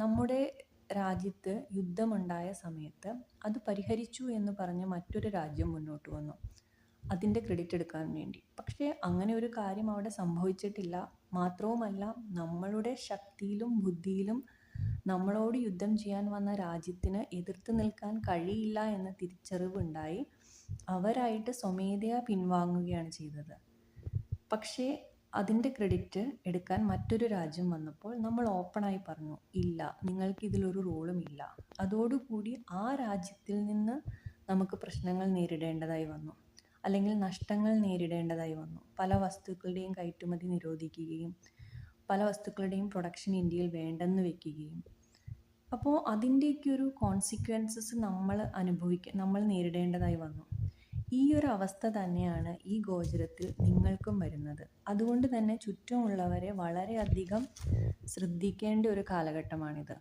നമ്മുടെ രാജ്യത്ത് യുദ്ധമുണ്ടായ സമയത്ത് അത് പരിഹരിച്ചു എന്ന് പറഞ്ഞ് മറ്റൊരു രാജ്യം മുന്നോട്ട് വന്നു അതിൻ്റെ ക്രെഡിറ്റ് എടുക്കാൻ വേണ്ടി. പക്ഷേ അങ്ങനെ ഒരു കാര്യം അവിടെ സംഭവിച്ചിട്ടില്ല. മാത്രവുമല്ല, നമ്മളുടെ ശക്തിയിലും ബുദ്ധിയിലും നമ്മളോട് യുദ്ധം ചെയ്യാൻ വന്ന രാജ്യത്തിന് എതിർത്ത് നിൽക്കാൻ കഴിയില്ല എന്ന തിരിച്ചറിവുണ്ടായി അവരായിട്ട് സ്വമേധയാ പിൻവാങ്ങുകയാണ് ചെയ്തത്. പക്ഷേ അതിൻ്റെ ക്രെഡിറ്റ് എടുക്കാൻ മറ്റൊരു രാജ്യം വന്നപ്പോൾ നമ്മൾ ഓപ്പണായി പറഞ്ഞു, ഇല്ല, നിങ്ങൾക്ക് ഇതിലൊരു റോളും ഇല്ല. അതോടുകൂടി ആ രാജ്യത്തിൽ നിന്ന് നമുക്ക് പ്രശ്നങ്ങൾ നേരിടേണ്ടതായി വന്നു, അല്ലെങ്കിൽ നഷ്ടങ്ങൾ നേരിടേണ്ടതായി വന്നു. പല വസ്തുക്കളുടെയും കയറ്റുമതി നിരോധിക്കുകയും പല വസ്തുക്കളുടെയും പ്രൊഡക്ഷൻ ഇന്ത്യയിൽ വേണ്ടെന്ന് വെക്കുകയും. അപ്പോൾ അതിൻ്റെയൊക്കെ ഒരു കോൺസിക്വൻസസ് നമ്മൾ നേരിടേണ്ടതായി വന്നു. ഈ ഒരു അവസ്ഥ തന്നെയാണ് ഈ ഗോചരത്തിൽ നിങ്ങൾക്കും വരുന്നത്. അതുകൊണ്ട് തന്നെ ചുറ്റുമുള്ളവരെ വളരെയധികം ശ്രദ്ധിക്കേണ്ട ഒരു കാലഘട്ടമാണിത്.